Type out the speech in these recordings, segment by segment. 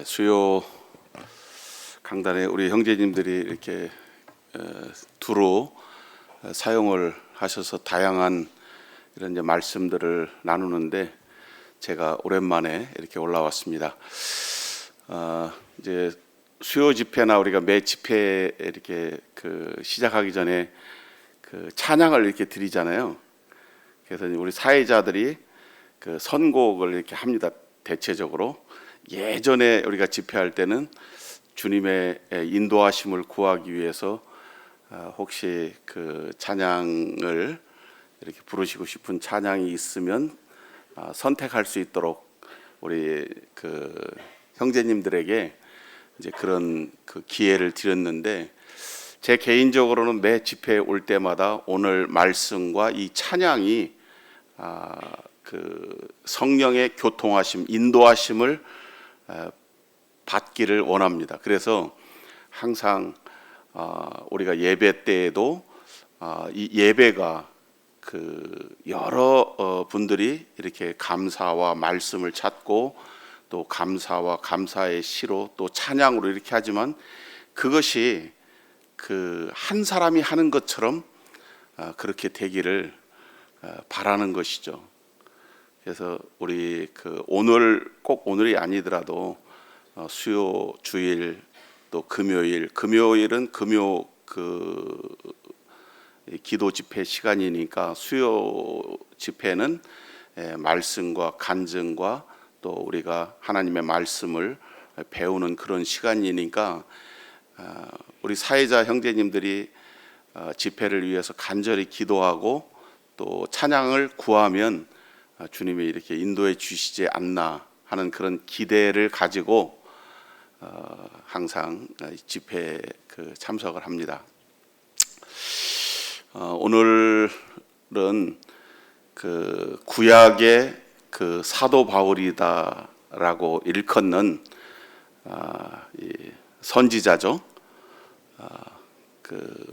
수요 강단에 우리 형제님들이 이렇게 두루 사용을 하셔서 다양한 이런 이제 말씀들을 나누는데 제가 오랜만에 이렇게 올라왔습니다. 이제 수요 집회나 우리가 매 집회 이렇게 시작하기 전에 찬양을 이렇게 드리잖아요. 그래서 우리 사회자들이 선곡을 이렇게 합니다. 대체적으로 예전에 우리가 집회할 때는 주님의 인도하심을 구하기 위해서 혹시 찬양을 이렇게 부르시고 싶은 찬양이 있으면 선택할 수 있도록 우리 형제님들에게 이제 그런 기회를 드렸는데, 제 개인적으로는 매 집회에 올 때마다 오늘 말씀과 이 찬양이 성령의 교통하심, 인도하심을 받기를 원합니다. 그래서 항상 우리가 예배 때에도 이 예배가 여러 분들이 이렇게 감사와 말씀을 찾고 또 감사와 감사의 시로 또 찬양으로 이렇게 하지만, 그것이 한 사람이 하는 것처럼 그렇게 되기를 바라는 것이죠. 그래서 우리 오늘 꼭 오늘이 아니더라도 수요 주일 또 금요일은 금요 기도 집회 시간이니까, 수요 집회는 말씀과 간증과 또 우리가 하나님의 말씀을 배우는 그런 시간이니까, 우리 사회자 형제님들이 집회를 위해서 간절히 기도하고 또 찬양을 구하면 주님이 이렇게 인도해 주시지 않나 하는 그런 기대를 가지고 항상 집회에 참석을 합니다. 오늘은 구약의 사도 바울이다라고 일컫는 이 선지자죠.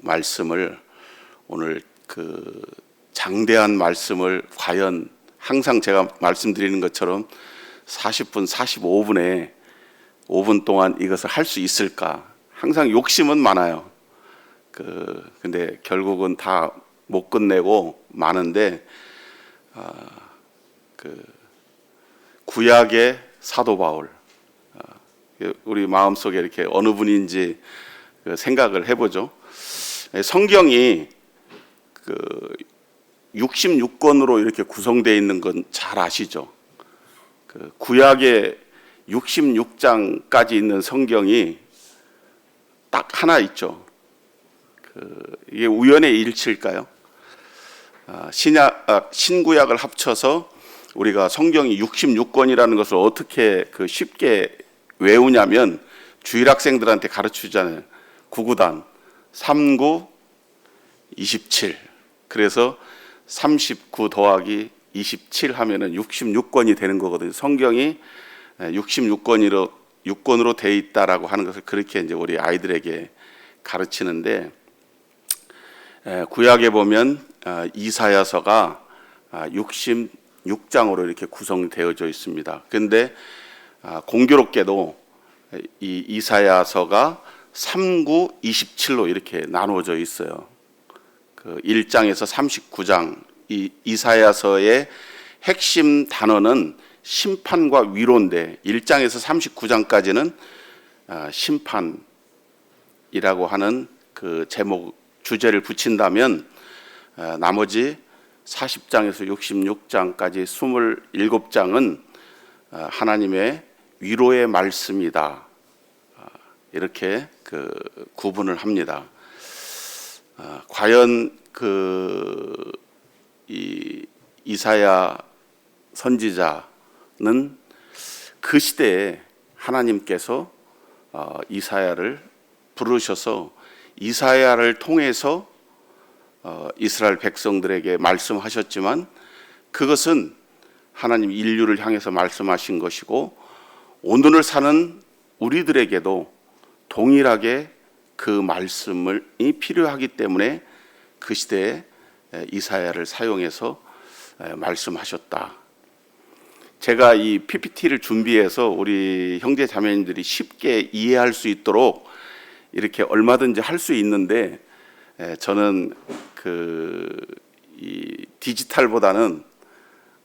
말씀을 오늘 장대한 말씀을 과연 항상 제가 말씀드리는 것처럼 40분, 45분에 5분 동안 이것을 할 수 있을까? 항상 욕심은 많아요. 근데 결국은 다 못 끝내고 마는데, 구약의 사도 바울, 우리 마음속에 이렇게 어느 분인지 생각을 해보죠. 성경이 66권으로 이렇게 구성되어 있는 건 잘 아시죠? 구약에 66장까지 있는 성경이 딱 하나 있죠. 이게 우연의 일치일까요? 신구약을 합쳐서 우리가 성경이 66권이라는 것을 어떻게 쉽게 외우냐면, 주일학생들한테 가르치잖아요. 9구단 39, 27. 그래서 39 더하기 27 하면은 66권이 되는 거거든요. 성경이 66권으로 되어 있다라고 하는 것을 그렇게 이제 우리 아이들에게 가르치는데, 구약에 보면 이사야서가 66장으로 이렇게 구성되어져 있습니다. 그런데 공교롭게도 이 이사야서가 39, 27로 이렇게 나누어져 있어요. 1장에서 39장, 이 이사야서의 핵심 단어는 심판과 위로인데, 1장에서 39장까지는 심판이라고 하는 주제를 붙인다면, 나머지 40장에서 66장까지 27장은 하나님의 위로의 말씀이다, 이렇게 구분을 합니다. 과연 이 이사야 선지자는 그 시대에 하나님께서 이사야를 부르셔서 이사야를 통해서 이스라엘 백성들에게 말씀하셨지만, 그것은 하나님 인류를 향해서 말씀하신 것이고, 오늘을 사는 우리들에게도 동일하게 그 말씀이 필요하기 때문에 그 시대에 이사야를 사용해서 말씀하셨다. 제가 이 PPT를 준비해서 우리 형제 자매님들이 쉽게 이해할 수 있도록 이렇게 얼마든지 할 수 있는데, 저는 이 디지털보다는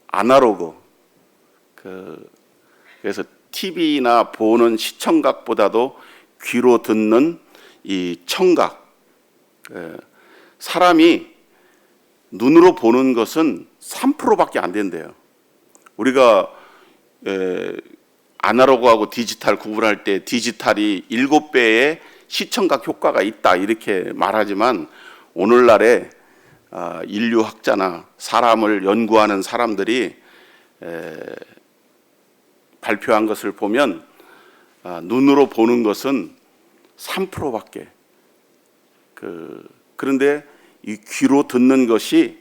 아날로그, 그래서 TV나 보는 시청각보다도 귀로 듣는 이 청각. 사람이 눈으로 보는 것은 3%밖에 안 된대요. 우리가 아날로그하고 디지털 구분할 때 디지털이 7배의 시청각 효과가 있다 이렇게 말하지만, 오늘날에 인류학자나 사람을 연구하는 사람들이 발표한 것을 보면 눈으로 보는 것은 3%밖에, 그런데 이 귀로 듣는 것이,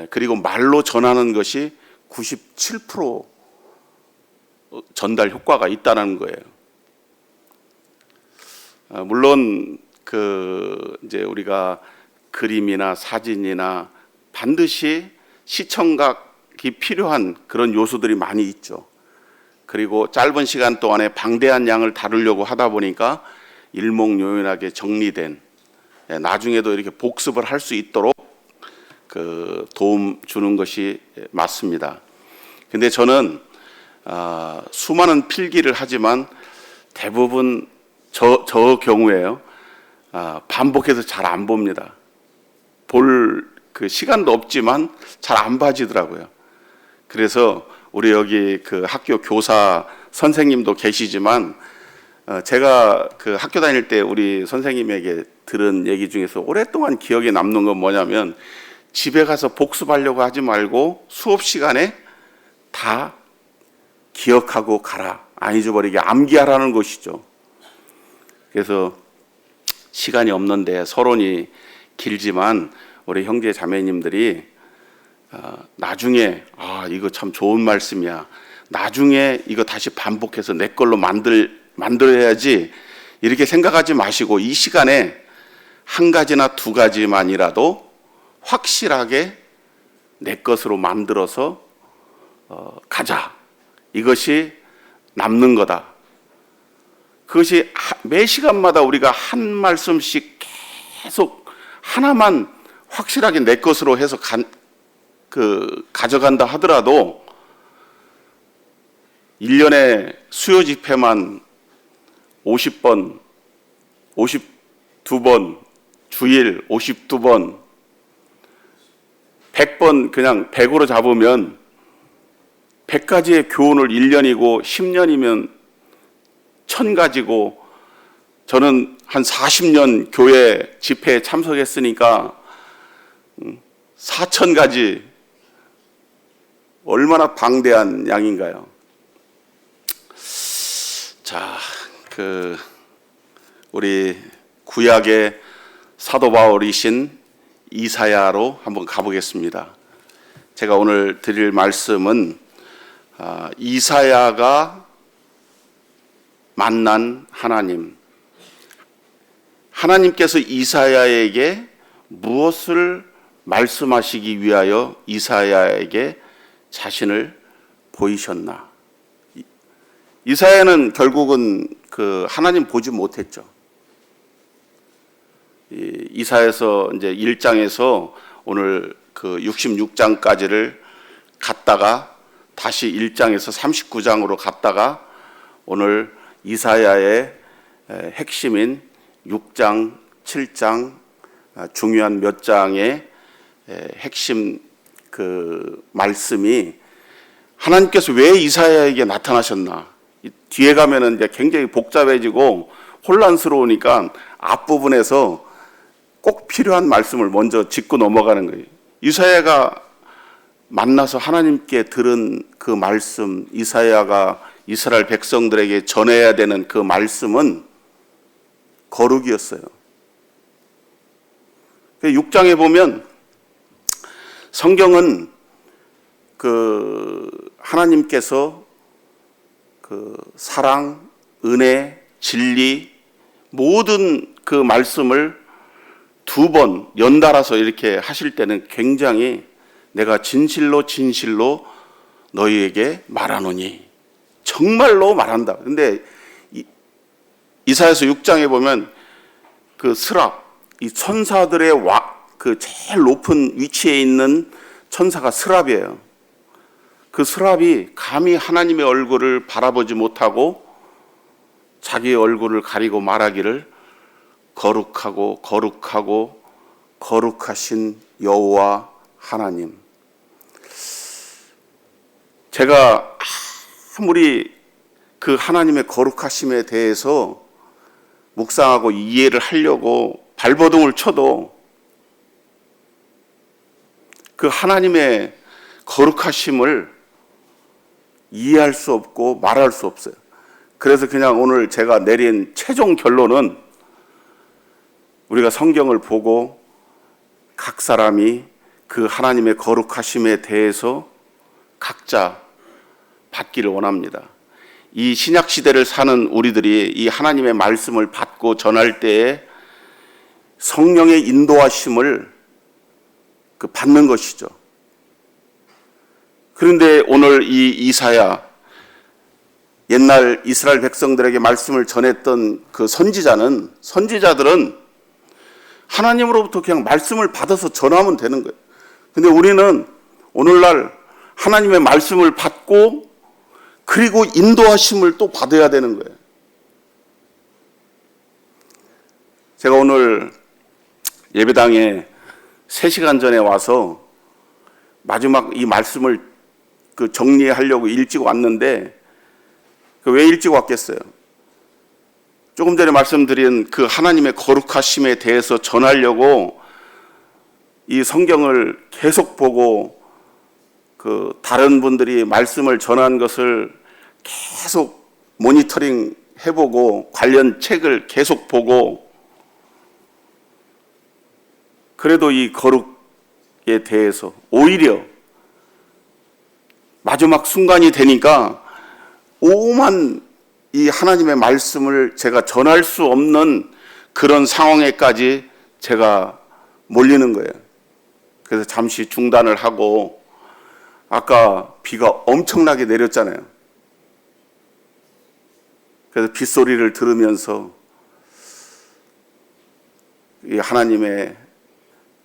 그리고 말로 전하는 것이 97% 전달 효과가 있다는 거예요. 물론 이제 우리가 그림이나 사진이나 반드시 시청각이 필요한 그런 요소들이 많이 있죠. 그리고 짧은 시간 동안에 방대한 양을 다루려고 하다 보니까 일목요연하게 정리된, 나중에도 이렇게 복습을 할 수 있도록 도움 주는 것이 맞습니다. 근데 저는 수많은 필기를 하지만 대부분 저 경우에요, 반복해서 잘 안 봅니다. 볼 시간도 없지만 잘 안 봐지더라고요. 그래서 우리 여기 학교 교사 선생님도 계시지만, 제가 학교 다닐 때 우리 선생님에게 들은 얘기 중에서 오랫동안 기억에 남는 건 뭐냐면, 집에 가서 복습하려고 하지 말고 수업 시간에 다 기억하고 가라, 안 잊어버리게 암기하라는 것이죠. 그래서 시간이 없는데 서론이 길지만 우리 형제 자매님들이 나중에 이거 참 좋은 말씀이야, 나중에 이거 다시 반복해서 내 걸로 만들어야지 이렇게 생각하지 마시고, 이 시간에 한 가지나 두 가지만이라도 확실하게 내 것으로 만들어서 가자. 이것이 남는 거다. 그것이 매 시간마다 우리가 한 말씀씩 계속 하나만 확실하게 내 것으로 해서 가져간다 하더라도 1년에 수요 집회만 50번, 52번, 주일 52번, 100번 그냥 100으로 잡으면 100가지의 교훈을 1년이고 10년이면 1000가지고, 저는 한 40년 교회 집회에 참석했으니까 4000가지, 얼마나 방대한 양인가요? 자, 우리 구약의 사도 바울이신 이사야로 한번 가보겠습니다. 제가 오늘 드릴 말씀은 이사야가 만난 하나님께서 이사야에게 무엇을 말씀하시기 위하여 이사야에게 자신을 보이셨나? 이사야는 결국은 하나님 보지 못했죠. 이사야서 이제 1장에서 오늘 66장까지를 갔다가 다시 1장에서 39장으로 갔다가 오늘 이사야의 핵심인 6장, 7장, 중요한 몇 장의 핵심 말씀이, 하나님께서 왜 이사야에게 나타나셨나? 뒤에 가면은 이제 굉장히 복잡해지고 혼란스러우니까 앞부분에서 꼭 필요한 말씀을 먼저 짚고 넘어가는 거예요. 이사야가 만나서 하나님께 들은 그 말씀, 이사야가 이스라엘 백성들에게 전해야 되는 그 말씀은 거룩이었어요. 6장에 보면 성경은 하나님께서 사랑, 은혜, 진리 모든 그 말씀을 2번 연달아서 이렇게 하실 때는 굉장히 내가 진실로 너희에게 말하노니. 정말로 말한다. 근데 이사야서 6장에 보면 그 스랍, 이 천사들의 그 제일 높은 위치에 있는 천사가 스랍이에요. 그 스랍이 감히 하나님의 얼굴을 바라보지 못하고 자기의 얼굴을 가리고 말하기를 거룩하고 거룩하고 거룩하신 여호와 하나님. 제가 아무리 그 하나님의 거룩하심에 대해서 묵상하고 이해를 하려고 발버둥을 쳐도 그 하나님의 거룩하심을 이해할 수 없고 말할 수 없어요. 그래서 그냥 오늘 제가 내린 최종 결론은 우리가 성경을 보고 각 사람이 그 하나님의 거룩하심에 대해서 각자 받기를 원합니다. 이 신약 시대를 사는 우리들이 이 하나님의 말씀을 받고 전할 때에 성령의 인도하심을 받는 것이죠. 그런데 오늘 이 이사야, 옛날 이스라엘 백성들에게 말씀을 전했던 그 선지자들은 하나님으로부터 그냥 말씀을 받아서 전하면 되는 거예요. 근데 우리는 오늘날 하나님의 말씀을 받고 그리고 인도하심을 또 받아야 되는 거예요. 제가 오늘 예배당에 3시간 전에 와서 마지막 이 말씀을 정리하려고 일찍 왔는데 왜 일찍 왔겠어요? 조금 전에 말씀드린 그 하나님의 거룩하심에 대해서 전하려고 이 성경을 계속 보고 다른 분들이 말씀을 전한 것을 계속 모니터링 해보고 관련 책을 계속 보고 그래도 이 거룩에 대해서 오히려 마지막 순간이 되니까 오만 이 하나님의 말씀을 제가 전할 수 없는 그런 상황에까지 제가 몰리는 거예요. 그래서 잠시 중단을 하고 아까 비가 엄청나게 내렸잖아요. 그래서 빗소리를 들으면서 이 하나님의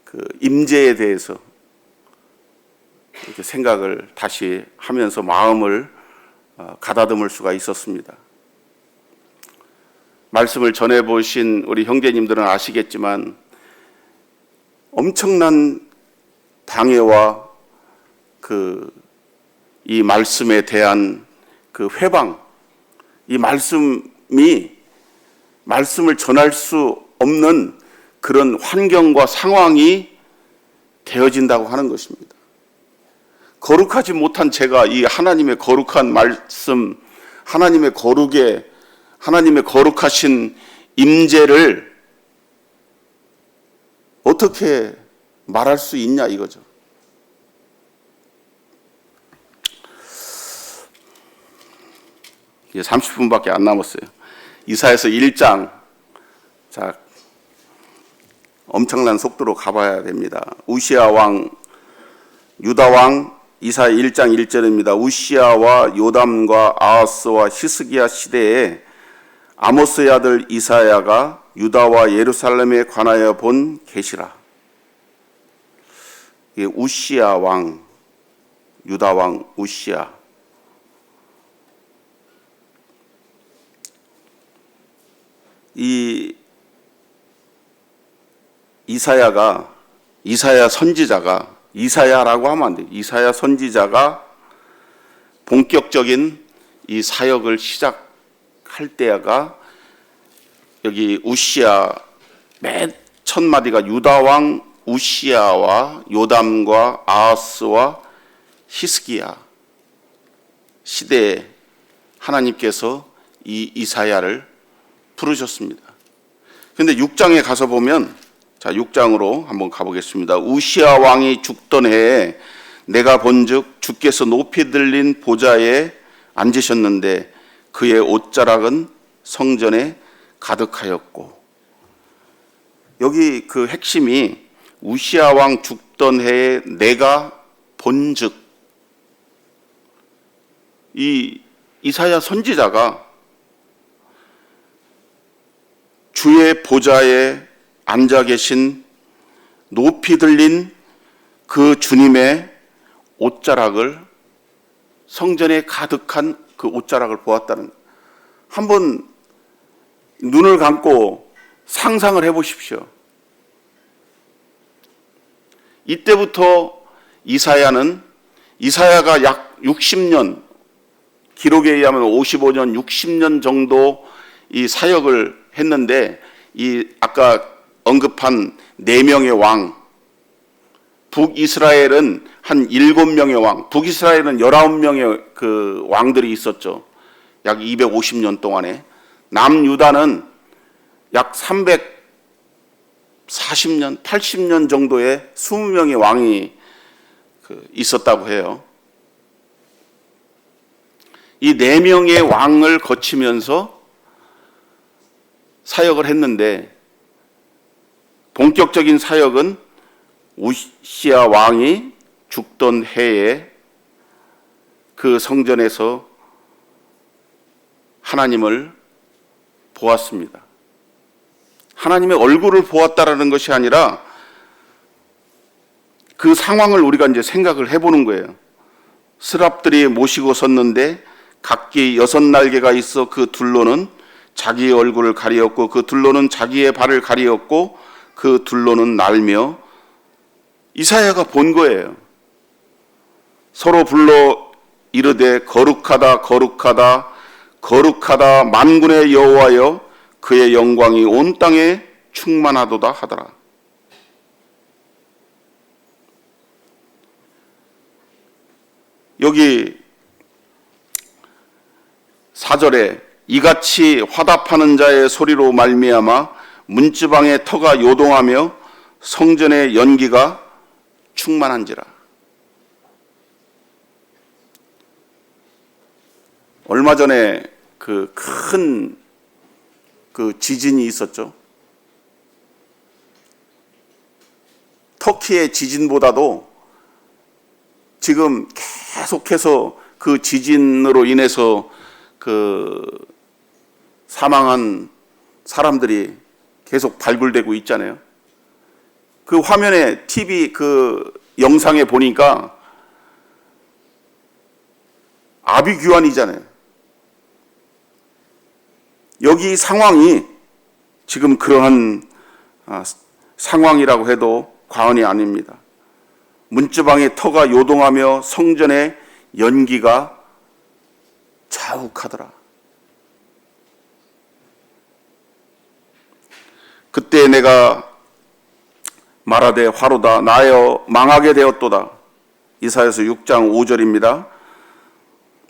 그 임재에 대해서 이렇게 생각을 다시 하면서 마음을 가다듬을 수가 있었습니다. 말씀을 전해보신 우리 형제님들은 아시겠지만 엄청난 방해와 이 말씀에 대한 회방, 이 말씀을 전할 수 없는 그런 환경과 상황이 되어진다고 하는 것입니다. 거룩하지 못한 제가 이 하나님의 거룩한 말씀, 하나님의 거룩하신 임재를 어떻게 말할 수 있냐 이거죠. 이제 30분밖에 안 남았어요. 이사야서 1장. 자, 엄청난 속도로 가봐야 됩니다. 우시야 왕, 유다 왕, 이사야 1장 1절입니다. 우시야와 요담과 아하스와 히스기야 시대에 아모스의 아들 이사야가 유다와 예루살렘에 관하여 본 계시라. 이게 우시야 왕, 유다 왕 우시야. 이 이사야 선지자가 이사야라고 하면 안 돼요. 이사야 선지자가 본격적인 이 사역을 시작할 때가 여기 우시야 맨 첫 마디가 유다 왕 우시야와 요담과 아하스와 히스기야 시대에 하나님께서 이 이사야를 부르셨습니다. 그런데 6장에 가서 보면, 자 6장으로 한번 가보겠습니다. 우시야 왕이 죽던 해에 내가 본즉 주께서 높이 들린 보좌에 앉으셨는데 그의 옷자락은 성전에 가득하였고. 여기 그 핵심이 우시야 왕 죽던 해에 내가 본즉, 이 이사야 선지자가 주의 보좌에 앉아 계신 높이 들린 그 주님의 옷자락을, 성전에 가득한 그 옷자락을 보았다는 거예요. 한번 눈을 감고 상상을 해보십시오. 이때부터 이사야가 약 60년, 기록에 의하면 55년, 60년 정도 이 사역을 했는데, 이 아까 언급한 4명의 왕, 북이스라엘은 한 7명의 왕, 북이스라엘은 19명의 그 왕들이 있었죠. 약 250년 동안에. 남유다는 약 340년, 80년 정도의 20명의 왕이 있었다고 해요. 이 4명의 왕을 거치면서 사역을 했는데, 본격적인 사역은 우시야 왕이 죽던 해에 그 성전에서 하나님을 보았습니다. 하나님의 얼굴을 보았다라는 것이 아니라 그 상황을 우리가 이제 생각을 해보는 거예요. 스랍들이 모시고 섰는데 각기 6날개가 있어 그 둘로는 자기의 얼굴을 가리었고 그 둘로는 자기의 발을 가리었고 그 둘로는 날며, 이사야가 본 거예요. 서로 불러 이르되 거룩하다 거룩하다 거룩하다 만군의 여호와여, 그의 영광이 온 땅에 충만하도다 하더라. 여기 4절에 이같이 화답하는 자의 소리로 말미암아 문지방의 터가 요동하며 성전의 연기가 충만한지라. 얼마 전에 그 큰 지진이 있었죠. 터키의 지진보다도 지금 계속해서 그 지진으로 인해서 그 사망한 사람들이 계속 발굴되고 있잖아요. 그 화면에 TV 그 영상에 보니까 아비규환이잖아요. 여기 상황이 지금 그러한 상황이라고 해도 과언이 아닙니다. 문지방의 터가 요동하며 성전의 연기가 자욱하더라. 그때 내가 말하되 화로다 나여 망하게 되었도다. 이사야서 6장 5절입니다.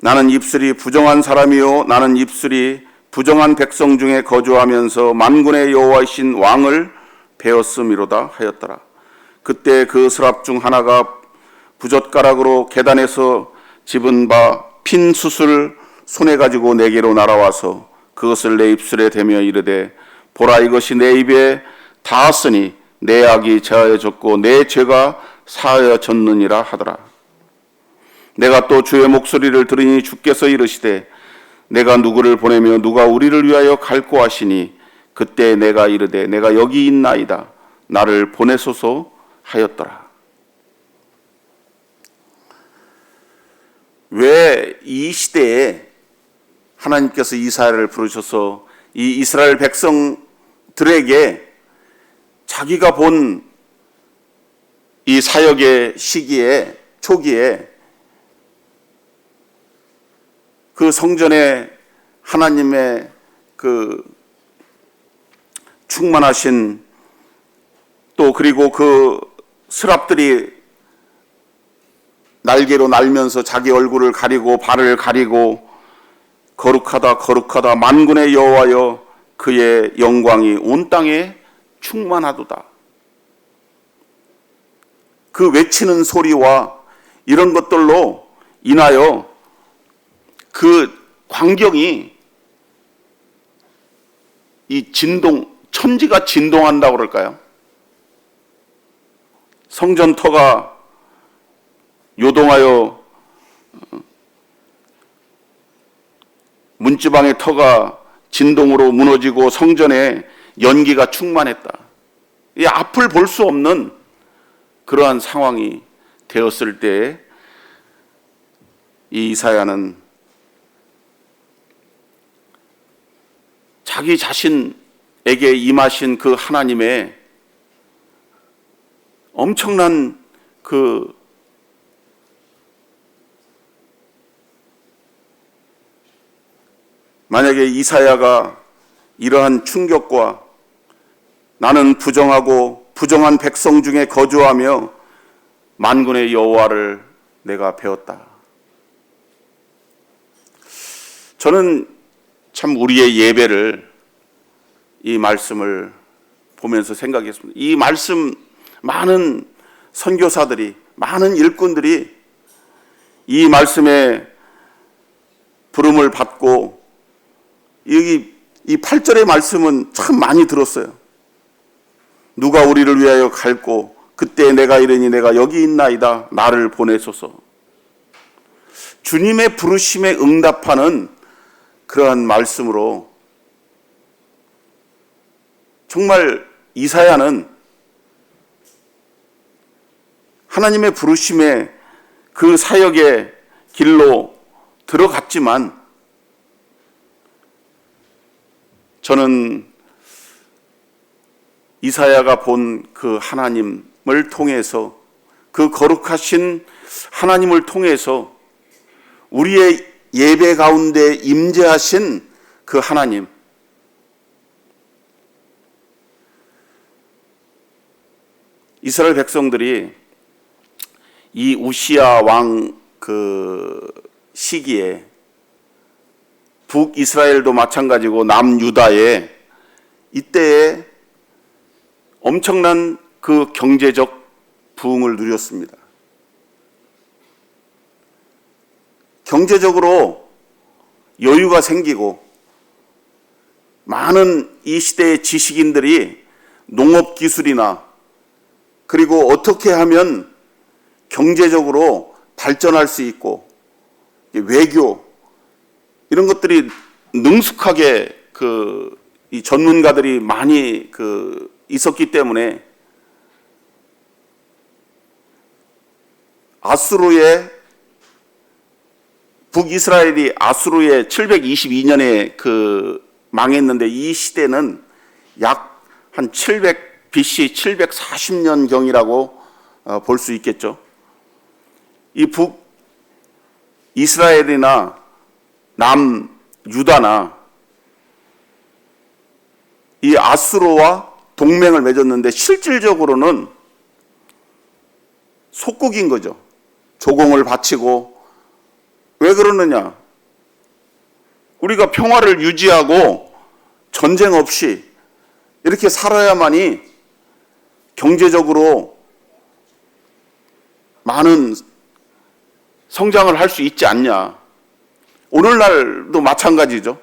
나는 입술이 부정한 사람이요 나는 입술이 부정한 백성 중에 거주하면서 만군의 여호와이신 왕을 배웠음이로다 하였더라. 그때 그 스랍 중 하나가 부젓가락으로 계단에서 집은 바 핀 숯을 손에 가지고 내게로 날아와서 그것을 내 입술에 대며 이르되 보라 이것이 내 입에 닿았으니 내 악이 제하여졌고 내 죄가 사하여졌느니라 하더라. 내가 또 주의 목소리를 들으니 주께서 이르시되 내가 누구를 보내며 누가 우리를 위하여 갈고 하시니 그때 내가 이르되 내가 여기 있나이다 나를 보내소서 하였더라. 왜 이 시대에 하나님께서 이사야를 부르셔서 이 이스라엘 백성들에게 자기가 본 이 사역의 시기에 초기에 그 성전에 하나님의 그 충만하신 또 그리고 그 스랍들이 날개로 날면서 자기 얼굴을 가리고 발을 가리고 거룩하다 거룩하다 만군의 여호와여 그의 영광이 온 땅에 충만하도다. 그 외치는 소리와 이런 것들로 인하여 그 광경이 이 천지가 진동한다고 그럴까요? 성전터가 요동하여 문지방의 터가 진동으로 무너지고 성전에 연기가 충만했다. 이 앞을 볼 수 없는 그러한 상황이 되었을 때 이 이사야는 자기 자신에게 임하신 그 하나님의 엄청난 만약에 이사야가 이러한 충격과 나는 부정한 백성 중에 거주하며 만군의 여호와를 내가 배웠다. 저는 참 우리의 예배를 이 말씀을 보면서 생각했습니다. 이 말씀 많은 선교사들이, 많은 일꾼들이 이 말씀에 부름을 받고 여기 이 8절의 말씀은 참 많이 들었어요. 누가 우리를 위하여 갈고 그때 내가 이르니 내가 여기 있나이다. 나를 보내소서. 주님의 부르심에 응답하는 그러한 말씀으로 정말 이사야는 하나님의 부르심에 그 사역의 길로 들어갔지만 저는 이사야가 본 그 하나님을 통해서 그 거룩하신 하나님을 통해서 우리의 예배 가운데 임재하신 그 하나님, 이스라엘 백성들이 이 우시야 왕 그 시기에 북이스라엘도 마찬가지고 남유다에 이때에 엄청난 그 경제적 부흥을 누렸습니다. 경제적으로 여유가 생기고 많은 이 시대의 지식인들이 농업 기술이나 그리고 어떻게 하면 경제적으로 발전할 수 있고 외교 이런 것들이 능숙하게 이 전문가들이 많이 있었기 때문에 북이스라엘이 아수르의 722년에 망했는데 이 시대는 약 한 BC 740년 경이라고 볼 수 있겠죠. 이 북이스라엘이나 남유다나 이 아수르와 동맹을 맺었는데 실질적으로는 속국인 거죠. 조공을 바치고. 왜 그러느냐? 우리가 평화를 유지하고 전쟁 없이 이렇게 살아야만이 경제적으로 많은 성장을 할 수 있지 않냐. 오늘날도 마찬가지죠.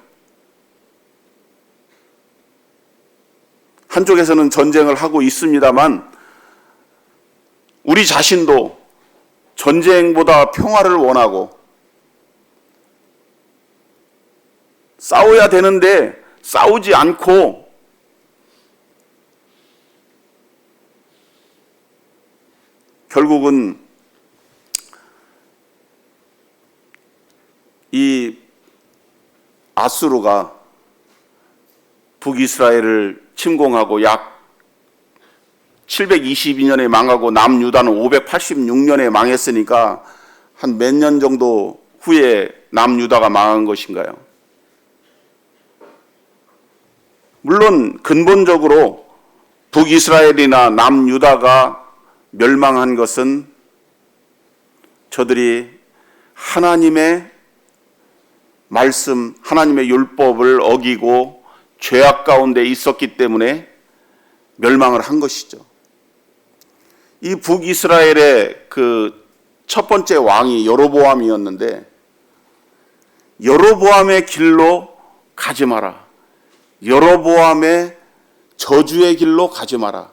한쪽에서는 전쟁을 하고 있습니다만 우리 자신도 전쟁보다 평화를 원하고 싸워야 되는데 싸우지 않고 결국은 이 아수르가 북이스라엘을 침공하고 약 722년에 망하고 남유다는 586년에 망했으니까 한 몇 년 정도 후에 남유다가 망한 것인가요? 물론 근본적으로 북이스라엘이나 남유다가 멸망한 것은 저들이 하나님의 말씀, 하나님의 율법을 어기고 죄악 가운데 있었기 때문에 멸망을 한 것이죠. 이 북이스라엘의 첫 번째 왕이 여로보암이었는데 여로보암의 길로 가지 마라. 여로보암의 저주의 길로 가지 마라.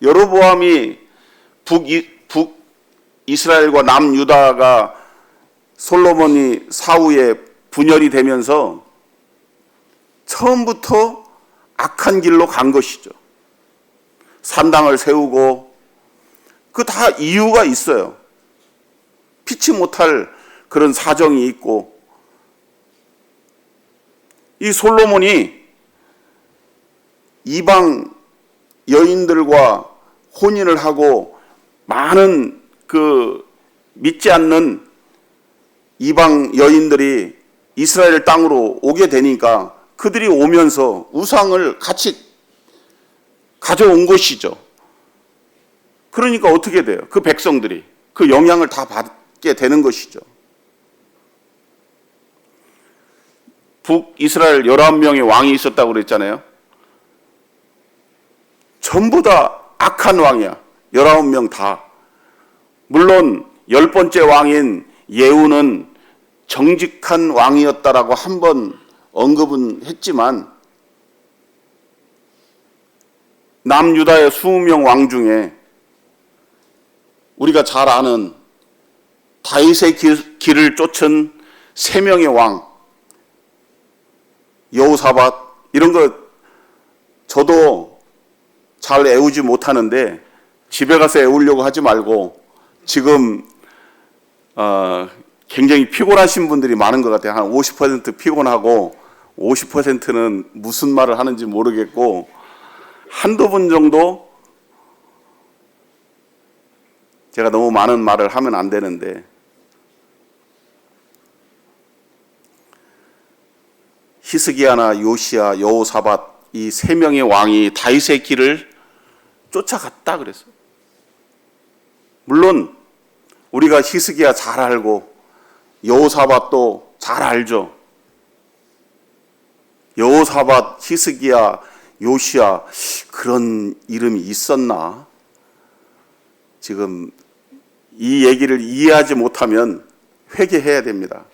여로보암이 북이스라엘과 남유다가 솔로몬이 사후에 분열이 되면서 처음부터 악한 길로 간 것이죠. 산당을 세우고 그 다 이유가 있어요. 피치 못할 그런 사정이 있고, 이 솔로몬이 이방 여인들과 혼인을 하고 많은 그 믿지 않는 이방 여인들이 이스라엘 땅으로 오게 되니까 그들이 오면서 우상을 같이 가져온 것이죠. 그러니까 어떻게 돼요? 그 백성들이 그 영향을 다 받게 되는 것이죠. 북이스라엘 11명의 왕이 있었다고 그랬잖아요. 전부 다 악한 왕이야. 19명 다. 물론 10번째 왕인 예후는 정직한 왕이었다라고 한번 언급은 했지만, 남유다의 20명 왕 중에 우리가 잘 아는 다윗의 길을 쫓은 3명의 왕, 여호사밧, 이런 거 저도 잘 애우지 못하는데 집에 가서 애우려고 하지 말고, 지금 굉장히 피곤하신 분들이 많은 것 같아요. 한 50% 피곤하고 50%는 무슨 말을 하는지 모르겠고, 한두 분 정도, 제가 너무 많은 말을 하면 안 되는데, 히스기야나 요시야, 여호사밧, 이 3명의 왕이 다윗의 길을 쫓아갔다 그랬어요. 물론 우리가 히스기야 잘 알고 여호사밧도 잘 알죠. 여호사밧, 히스기야, 요시야, 그런 이름이 있었나? 지금 이 얘기를 이해하지 못하면 회개해야 됩니다.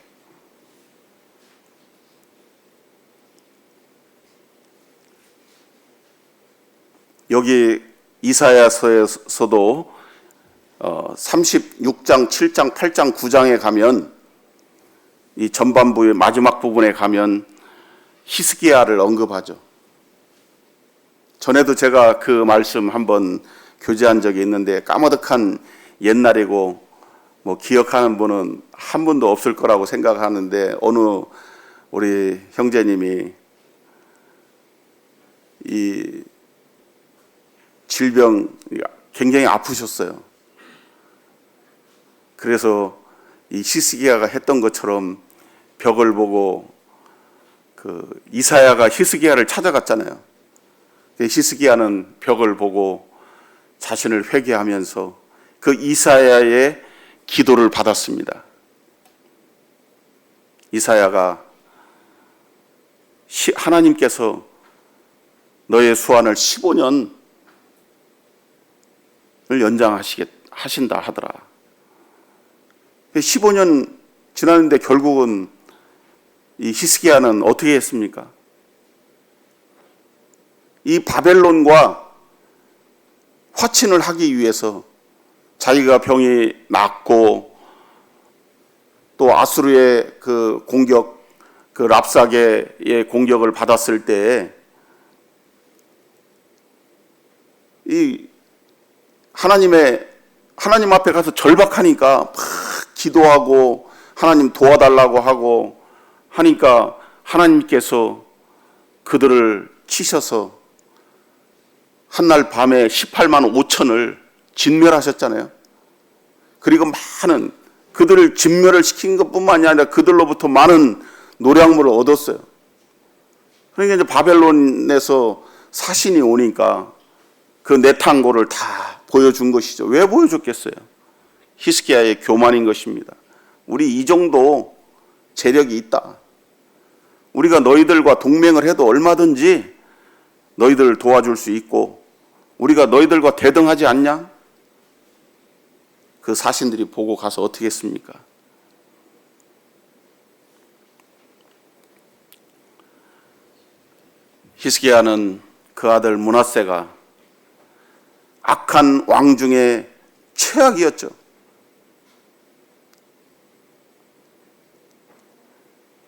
여기 이사야서에서도 36장, 7장, 8장, 9장에 가면, 이 전반부의 마지막 부분에 가면 히스기야를 언급하죠. 전에도 제가 그 말씀 한번 교제한 적이 있는데, 까마득한 옛날이고 뭐 기억하는 분은 한 분도 없을 거라고 생각하는데, 어느 우리 형제님이 이 질병 굉장히 아프셨어요. 그래서 이 히스기야가 했던 것처럼 벽을 보고, 그 이사야가 히스기야를 찾아갔잖아요. 히스기야는 벽을 보고 자신을 회개하면서 그 이사야의 기도를 받았습니다. 이사야가 하나님께서 너의 수완을 15년을 연장하신다 하더라. 15년 지났는데 결국은 이 히스기야는 어떻게 했습니까? 이 바벨론과 화친을 하기 위해서 자기가 병이 낫고, 또 아수르의 그 공격, 그 랍사게의 공격을 받았을 때, 이 하나님 앞에 가서 절박하니까 막 기도하고 하나님 도와달라고 하고 하니까 하나님께서 그들을 치셔서 한날 밤에 18만 5천을 진멸하셨잖아요. 그리고 많은, 그들을 진멸을 시킨 것뿐만이 아니라 그들로부터 많은 노량물을 얻었어요. 그러니까 이제 바벨론에서 사신이 오니까 그 내탕고를 다 보여준 것이죠. 왜 보여줬겠어요? 히스기야의 교만인 것입니다. 우리 이 정도 재력이 있다. 우리가 너희들과 동맹을 해도 얼마든지 너희들을 도와줄 수 있고, 우리가 너희들과 대등하지 않냐? 그 사신들이 보고 가서 어떻게 했습니까? 히스기야는 그 아들 므낫세가 악한 왕 중에 최악이었죠.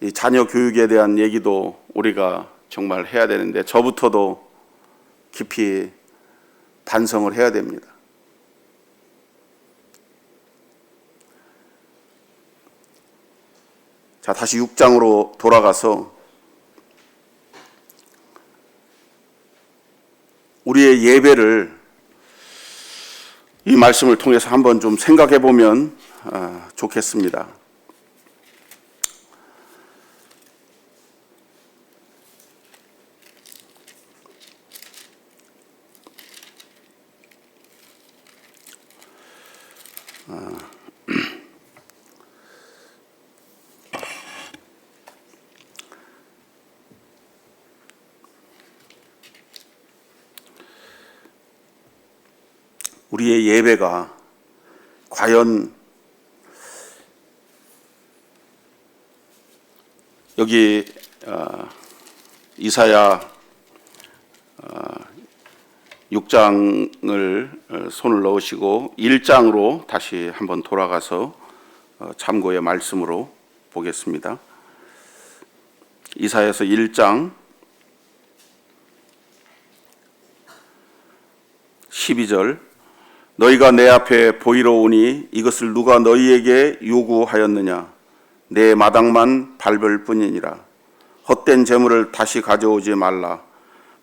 이 자녀 교육에 대한 얘기도 우리가 정말 해야 되는데 저부터도 깊이 반성을 해야 됩니다. 자, 다시 6장으로 돌아가서 우리의 예배를 이 말씀을 통해서 한번 좀 생각해 보면 좋겠습니다. 우리의 예배가 과연 여기 이사야 6장을 손을 넣으시고 1장으로 다시 한번 돌아가서 참고의 말씀으로 보겠습니다. 이사야서 1장 12절 너희가 내 앞에 보이러 오니 이것을 누가 너희에게 요구하였느냐 내 마당만 밟을 뿐이니라 헛된 재물을 다시 가져오지 말라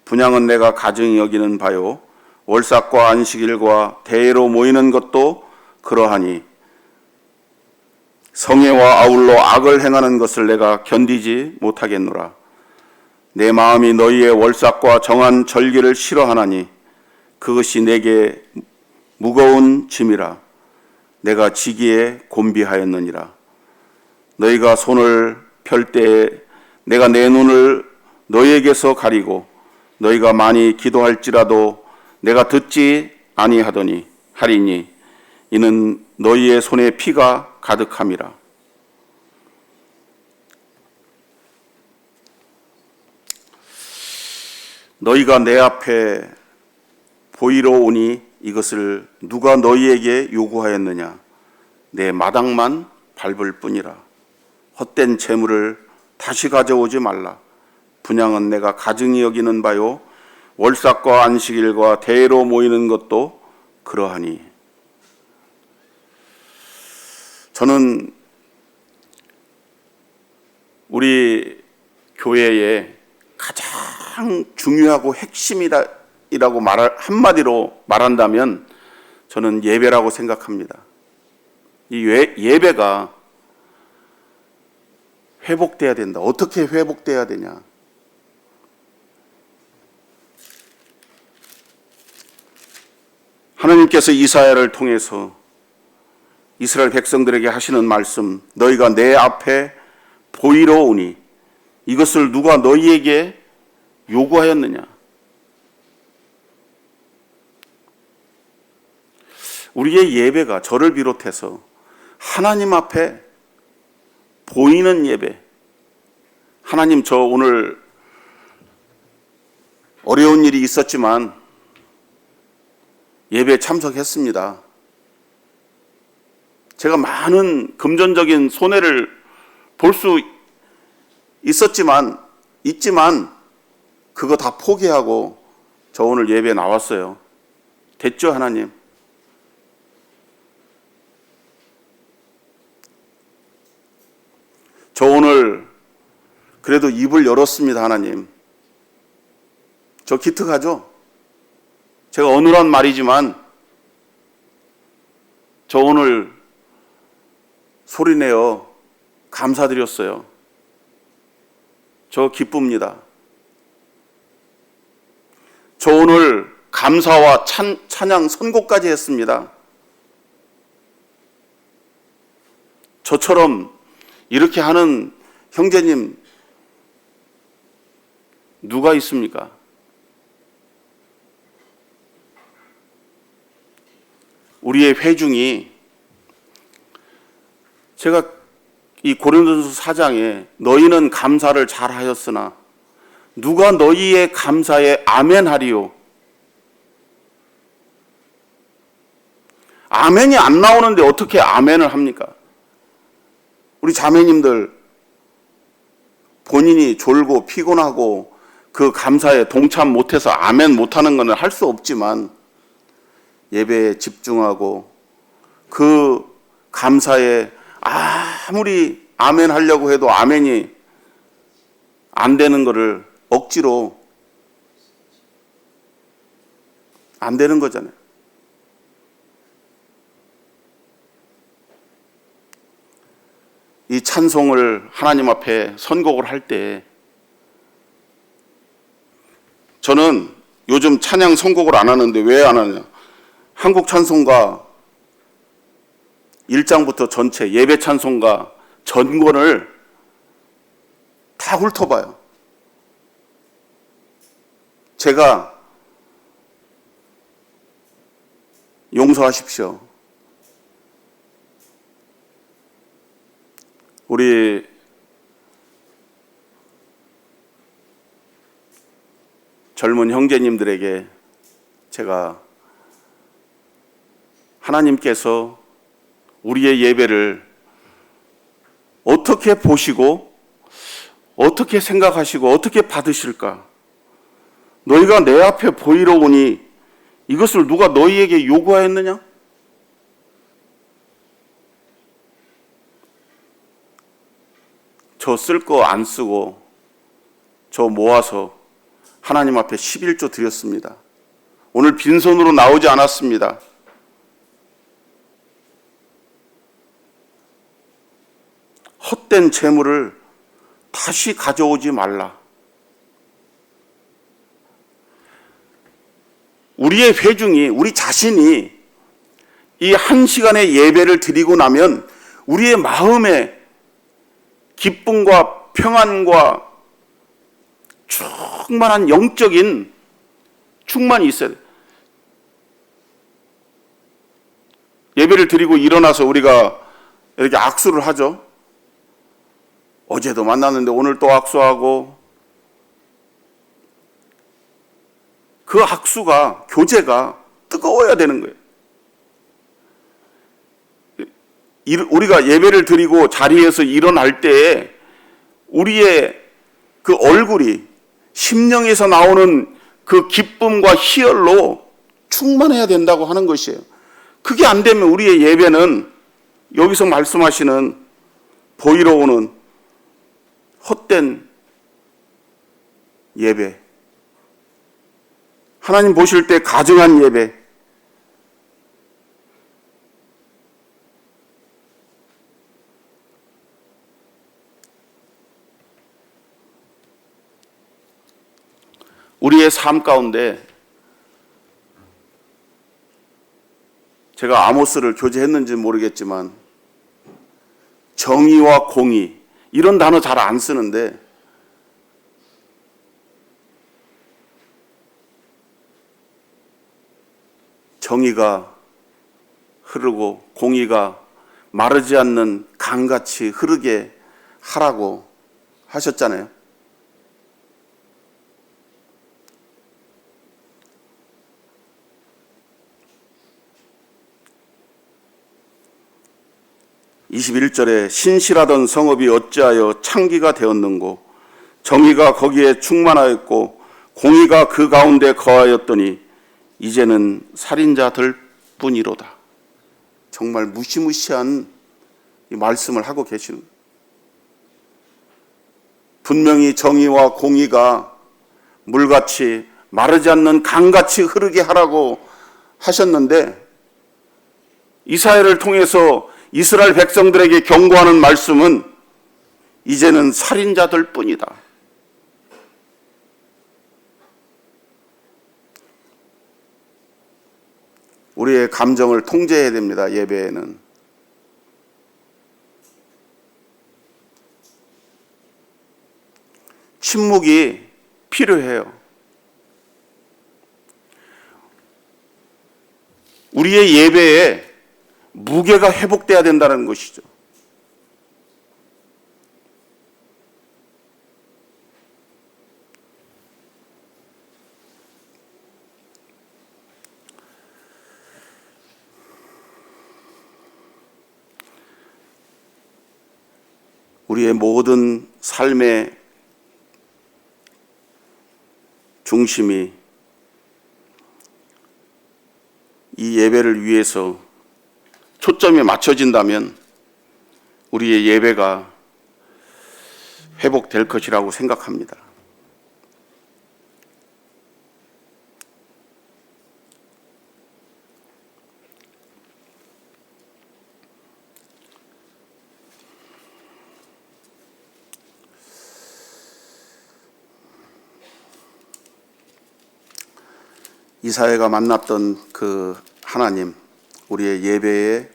분향은 내가 가증히 여기는 바요 월삭과 안식일과 대회로 모이는 것도 그러하니 성회와 아울러 악을 행하는 것을 내가 견디지 못하겠노라 내 마음이 너희의 월삭과 정한 절기를 싫어하나니 그것이 내게 무거운 짐이라 내가 지기에 곤비하였느니라 너희가 손을 펼 때에 내가 내 눈을 너희에게서 가리고 너희가 많이 기도할지라도 내가 듣지 아니하더니 하리니 이는 너희의 손에 피가 가득함이라. 너희가 내 앞에 보이러 오니 이것을 누가 너희에게 요구하였느냐 내 마당만 밟을 뿐이라 헛된 재물을 다시 가져오지 말라 분향은 내가 가증히 여기는 바요 월삭과 안식일과 대회로 모이는 것도 그러하니 저는 우리 교회의 가장 중요하고 핵심이라고 한마디로 말한다면 저는 예배라고 생각합니다. 이 예배가 회복돼야 된다. 어떻게 회복돼야 되냐? 하나님께서 이사야를 통해서 이스라엘 백성들에게 하시는 말씀, 너희가 내 앞에 보이러 오니 이것을 누가 너희에게 요구하였느냐? 우리의 예배가 저를 비롯해서 하나님 앞에 보이는 예배. 하나님, 저 오늘 어려운 일이 있었지만 예배에 참석했습니다. 제가 많은 금전적인 손해를 볼 수 있지만 그거 다 포기하고 저 오늘 예배에 나왔어요. 됐죠, 하나님? 저 오늘 그래도 입을 열었습니다, 하나님. 저 기특하죠? 제가 어눌한 말이지만 저 오늘 소리내어 감사드렸어요. 저 기쁩니다. 저 오늘 감사와 찬양 선고까지 했습니다. 저처럼 이렇게 하는 형제님 누가 있습니까? 우리의 회중이 제가 이 고린도전서 4장에 너희는 감사를 잘하였으나 누가 너희의 감사에 아멘하리요? 아멘이 안 나오는데 어떻게 아멘을 합니까? 우리 자매님들 본인이 졸고 피곤하고 그 감사에 동참 못해서 아멘 못하는 것은 할 수 없지만 예배에 집중하고 그 감사에 아무리 아멘 하려고 해도 아멘이 안 되는 것을 억지로 안 되는 거잖아요. 이 찬송을 하나님 앞에 선곡을 할 때 저는 요즘 찬양 선곡을 안 하는데 왜 안 하냐? 한국 찬송가 1장부터 전체 예배 찬송가 전권을 다 훑어봐요. 제가 용서하십시오. 우리 젊은 형제님들에게 제가 하나님께서 우리의 예배를 어떻게 보시고 어떻게 생각하시고 어떻게 받으실까? 너희가 내 앞에 보이러 오니 이것을 누가 너희에게 요구하였느냐? 저 쓸 거 안 쓰고 저 모아서 하나님 앞에 11조 드렸습니다. 오늘 빈손으로 나오지 않았습니다. 헛된 재물을 다시 가져오지 말라. 우리의 회중이, 우리 자신이 이 한 시간의 예배를 드리고 나면 우리의 마음에 기쁨과 평안과 충만한 영적인 충만이 있어야 돼요. 예배를 드리고 일어나서 우리가 이렇게 악수를 하죠. 어제도 만났는데 오늘 또 악수하고, 그 악수가, 교제가 뜨거워야 되는 거예요. 우리가 예배를 드리고 자리에서 일어날 때에 우리의 그 얼굴이 심령에서 나오는 그 기쁨과 희열로 충만해야 된다고 하는 것이에요. 그게 안 되면 우리의 예배는 여기서 말씀하시는 보이러 오는 헛된 예배, 하나님 보실 때 가증한 예배, 우리의 삶 가운데, 제가 아모스를 교제했는지는 모르겠지만 정의와 공의 이런 단어 잘 안 쓰는데 정의가 흐르고 공의가 마르지 않는 강같이 흐르게 하라고 하셨잖아요. (21절에) 신실하던 성읍이 어찌하여 창기가 되었는고 정의가 거기에 충만하였고 공의가 그 가운데 거하였더니 이제는 살인자들 뿐이로다. 정말 무시무시한 이 말씀을 하고 계시는, 분명히 정의와 공의가 물같이 마르지 않는 강같이 흐르게 하라고 하셨는데 이사야를 통해서 이스라엘 백성들에게 경고하는 말씀은 이제는 살인자들 뿐이다. 우리의 감정을 통제해야 됩니다. 예배에는. 침묵이 필요해요. 우리의 예배에 무게가 회복돼야 된다는 것이죠. 우리의 모든 삶의 중심이 이 예배를 위해서 초점이 맞춰진다면 우리의 예배가 회복될 것이라고 생각합니다. 이사야가 만났던 그 하나님, 우리의 예배에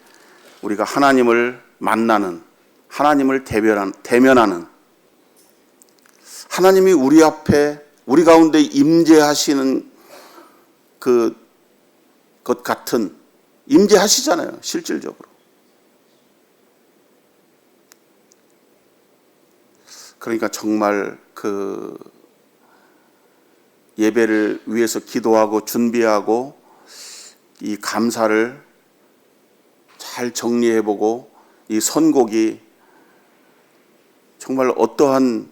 우리가 하나님을 만나는, 하나님을 대면하는, 하나님이 우리 앞에, 우리 가운데 임재하시는 것 같은, 임재하시잖아요, 실질적으로. 그러니까 정말 그 예배를 위해서 기도하고 준비하고 이 감사를 잘 정리해보고 이 선곡이 정말 어떠한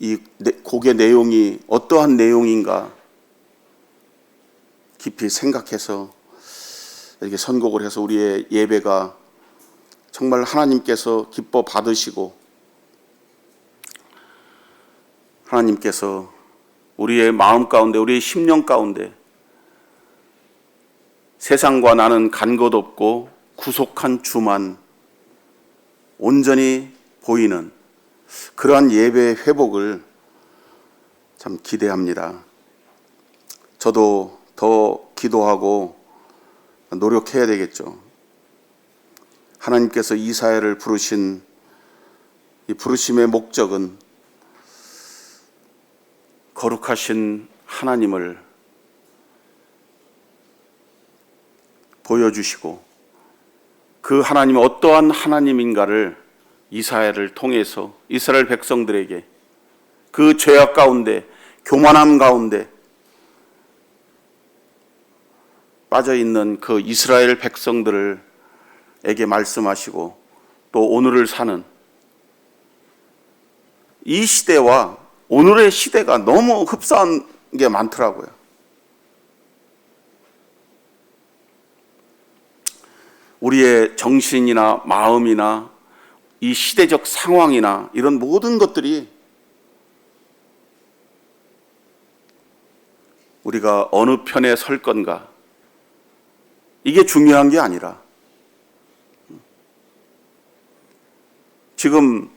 이 곡의 내용이 어떠한 내용인가 깊이 생각해서 이렇게 선곡을 해서 우리의 예배가 정말 하나님께서 기뻐 받으시고 하나님께서 우리의 마음 가운데, 우리의 심령 가운데 세상과 나는 간 것 없고 구속한 주만 온전히 보이는 그러한 예배의 회복을 참 기대합니다. 저도 더 기도하고 노력해야 되겠죠. 하나님께서 이사야를 부르신 이 부르심의 목적은 거룩하신 하나님을 보여주시고 그 하나님이 어떠한 하나님인가를 이사야를 통해서 이스라엘 백성들에게 그 죄악 가운데, 교만함 가운데 빠져있는 그 이스라엘 백성들에게 말씀하시고 또 오늘을 사는 이 시대와 오늘의 시대가 너무 흡사한 게 많더라고요. 우리의 정신이나 마음이나 이 시대적 상황이나 이런 모든 것들이 우리가 어느 편에 설 건가 이게 중요한 게 아니라 지금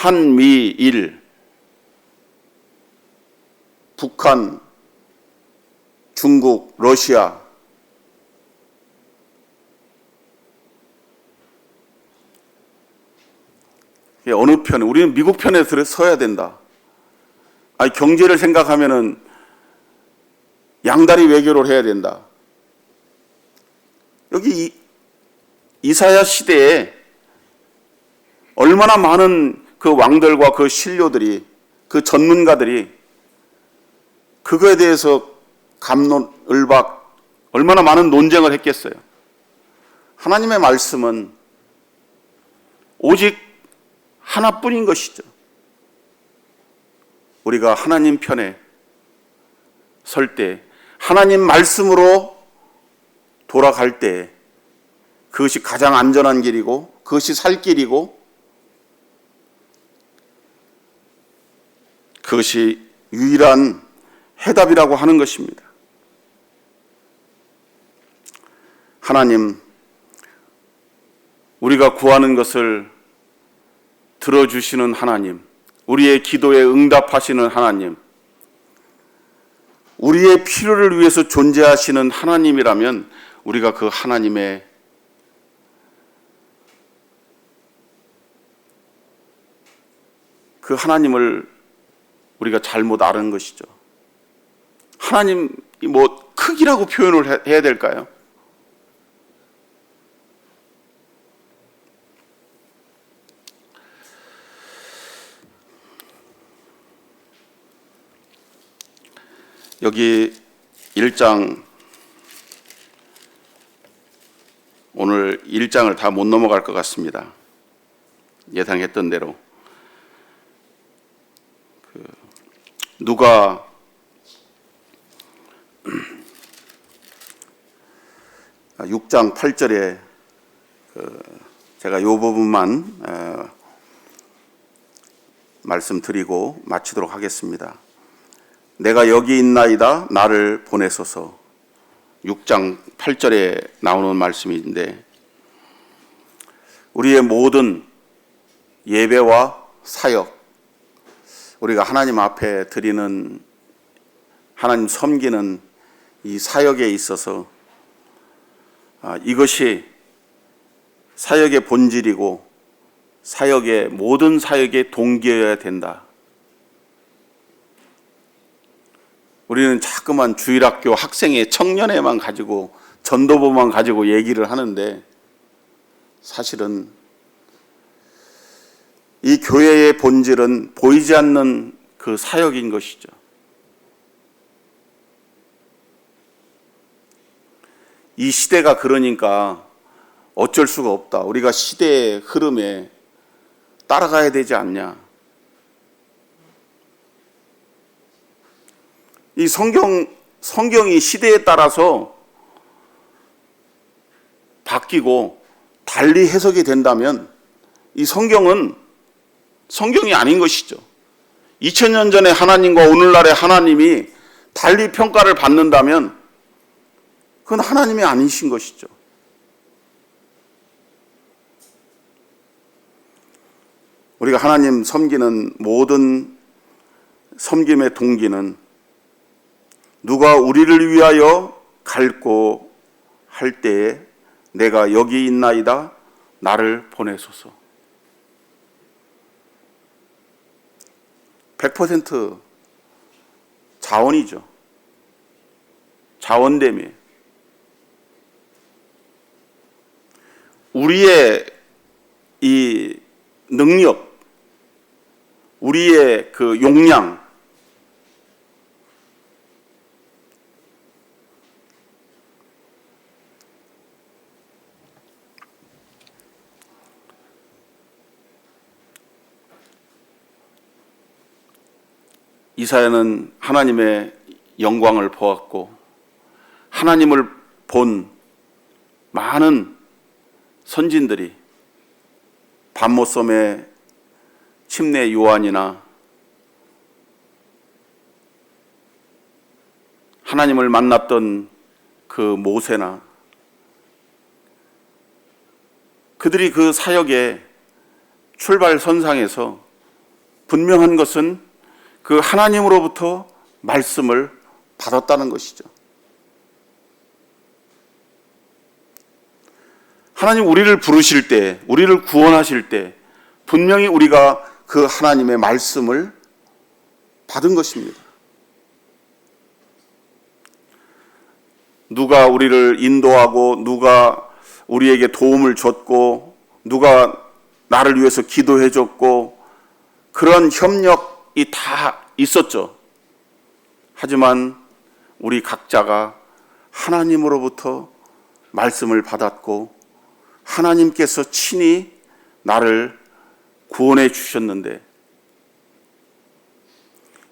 한미일, 북한, 중국, 러시아 어느 편에 우리는 미국 편에 서야 된다. 아니 경제를 생각하면은 양다리 외교를 해야 된다. 여기 이사야 시대에 얼마나 많은 그 왕들과 그 신료들이 그 전문가들이 그거에 대해서 갑론을박 얼마나 많은 논쟁을 했겠어요. 하나님의 말씀은 오직 하나뿐인 것이죠. 우리가 하나님 편에 설 때, 하나님 말씀으로 돌아갈 때 그것이 가장 안전한 길이고 그것이 살 길이고 그것이 유일한 해답이라고 하는 것입니다. 하나님, 우리가 구하는 것을 들어주시는 하나님, 우리의 기도에 응답하시는 하나님, 우리의 필요를 위해서 존재하시는 하나님이라면 우리가 그 하나님의 그 하나님을 우리가 잘못 아는 것이죠. 하나님 뭐 크기라고 표현을 해야 될까요? 여기 1장 오늘 1장을 다 못 넘어갈 것 같습니다. 예상했던 대로 누가 6장 8절에 제가 이 부분만 말씀드리고 마치도록 하겠습니다. 내가 여기 있나이다 나를 보내소서. 6장 8절에 나오는 말씀인데, 우리의 모든 예배와 사역, 우리가 하나님 앞에 드리는, 하나님 섬기는 이 사역에 있어서 이것이 사역의 본질이고 모든 사역의 동기여야 된다. 우리는 자꾸만 주일학교 학생회 청년회만 가지고, 전도부만 가지고 얘기를 하는데, 사실은 이 교회의 본질은 보이지 않는 그 사역인 것이죠. 이 시대가 그러니까 어쩔 수가 없다. 우리가 시대의 흐름에 따라가야 되지 않냐. 이 성경이 시대에 따라서 바뀌고 달리 해석이 된다면 이 성경이 아닌 것이죠. 2000년 전에 하나님과 오늘날의 하나님이 달리 평가를 받는다면 그건 하나님이 아니신 것이죠. 우리가 하나님 섬기는 모든 섬김의 동기는 누가 우리를 위하여 갈고 할 때에 내가 여기 있나이다 나를 보내소서. 100% 자원이죠. 자원됨이에요. 우리의 이 능력, 우리의 그 용량, 이사야는 하나님의 영광을 보았고 하나님을 본 많은 선진들이 밤모섬의 침례 요한이나 하나님을 만났던 그 모세나 그들이 그 사역의 출발선상에서 분명한 것은 그 하나님으로부터 말씀을 받았다는 것이죠. 하나님 우리를 부르실 때, 우리를 구원하실 때 분명히 우리가 그 하나님의 말씀을 받은 것입니다. 누가 우리를 인도하고 누가 우리에게 도움을 줬고 누가 나를 위해서 기도해 줬고 그런 협력이 다 있었죠. 하지만 우리 각자가 하나님으로부터 말씀을 받았고 하나님께서 친히 나를 구원해 주셨는데,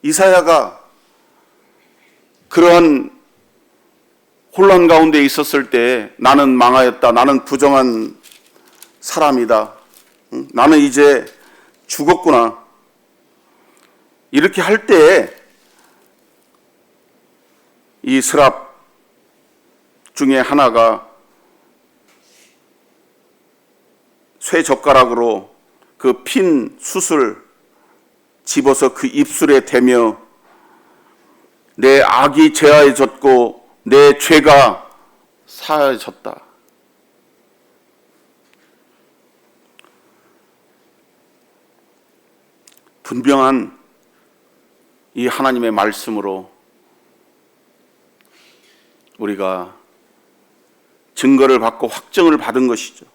이사야가 그러한 혼란 가운데 있었을 때 나는 망하였다, 나는 부정한 사람이다, 나는 이제 죽었구나, 이렇게 할 때에 이 스랍 중에 하나가 쇠 젓가락으로 그 핀 숯을 집어서 그 입술에 대며 내 악이 제하여졌고 내 죄가 사하여졌다. 분명한 이 하나님의 말씀으로 우리가 증거를 받고 확정을 받은 것이죠.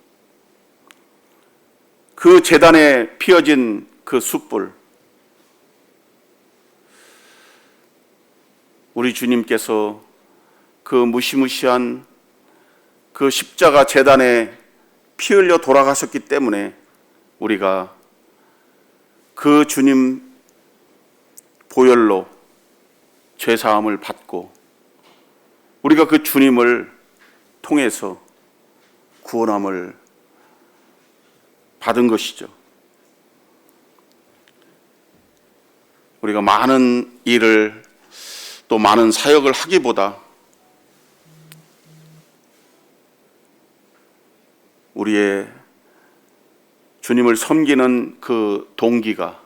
그 제단에 피어진 그 숯불, 우리 주님께서 그 무시무시한 그 십자가 제단에 피 흘려 돌아가셨기 때문에 우리가 그 주님 보혈로 죄사함을 받고 우리가 그 주님을 통해서 구원함을 받은 것이죠. 우리가 많은 일을 또 많은 사역을 하기보다 우리의 주님을 섬기는 그 동기가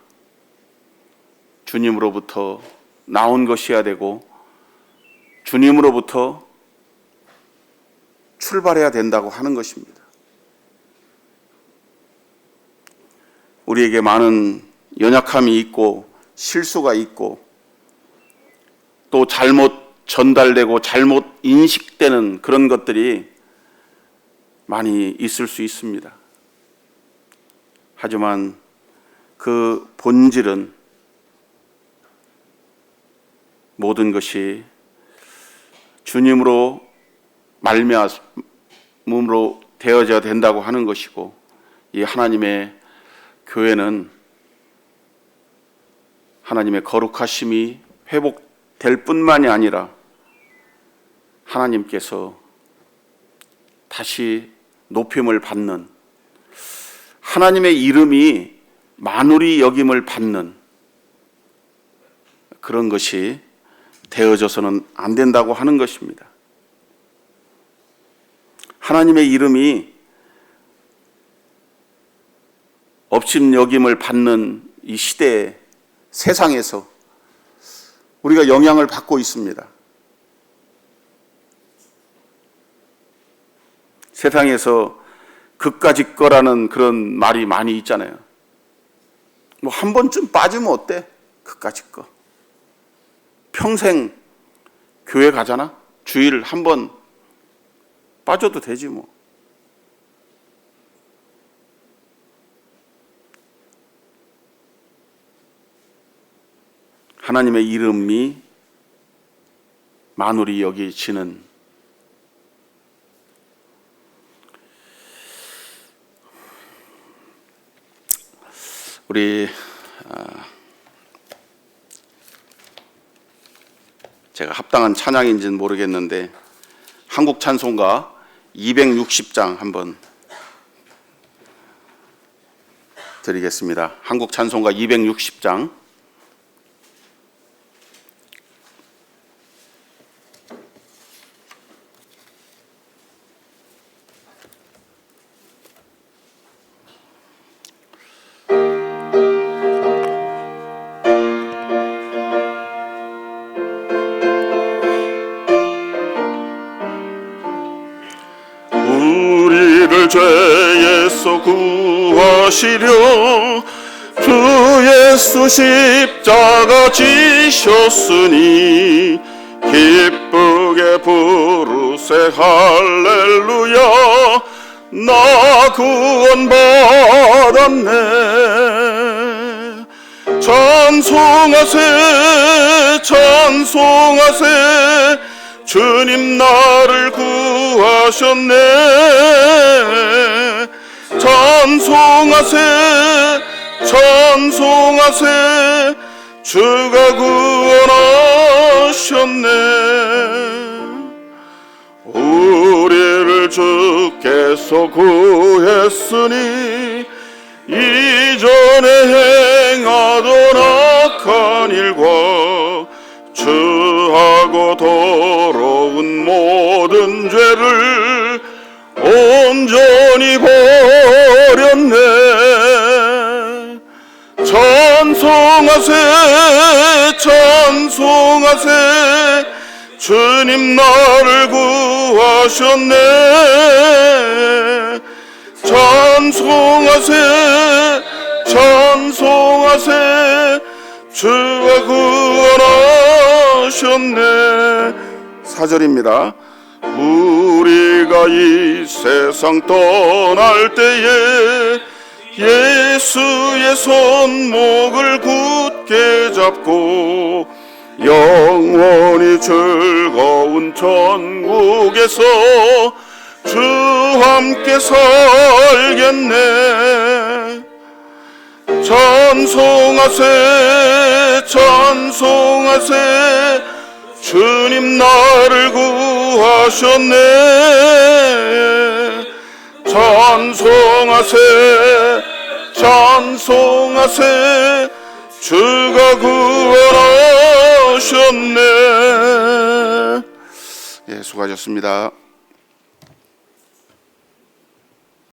주님으로부터 나온 것이어야 되고 주님으로부터 출발해야 된다고 하는 것입니다. 우리에게 많은 연약함이 있고 실수가 있고 또 잘못 전달되고 잘못 인식되는 그런 것들이 많이 있을 수 있습니다. 하지만 그 본질은 모든 것이 주님으로 말미암음으로 되어져야 된다고 하는 것이고, 이 하나님의 교회는 하나님의 거룩하심이 회복될 뿐만이 아니라 하나님께서 다시 높임을 받는, 하나님의 이름이 만홀히 여김을 받는 그런 것이 되어져서는 안 된다고 하는 것입니다. 하나님의 이름이 업신여김을 받는 이 시대에, 세상에서 우리가 영향을 받고 있습니다. 세상에서 그까짓 거라는 그런 말이 많이 있잖아요. 뭐 한 번쯤 빠지면 어때? 그까짓 거. 평생 교회 가잖아? 주일 한 번 빠져도 되지 뭐. 하나님의 이름이 만홀히 여기지는, 우리 제가 합당한 찬양인지는 모르겠는데 한국 찬송가 260장 한번 드리겠습니다. 한국 찬송가 260장. 죄에서 구하시려 주 예수 십자가 지셨으니 기쁘게 부르세 할렐루야, 나 구원 받았네. 찬송하세 찬송하세, 주님 나를 구하셨네. 찬송하세 찬송하세, 주가 구원하셨네. 우리를 주께서 구했으니 이전에 행하던 악한 일과 주하고 더러운 모든 죄를 온전히 버렸네. 찬송하세 찬송하세, 주님 나를 구하셨네. 찬송하세 찬송하세, 주가 구원하셨네. 4절입니다. 우리가 이 세상 떠날 때에 예수의 손목을 굳게 잡고 영원히 즐거운 천국에서 주 함께 살겠네. 찬송하세 찬송하세, 주님 나를 구하셨네. 찬송하세 찬송하세 주가 구원하셨네. 예, 수고하셨습니다.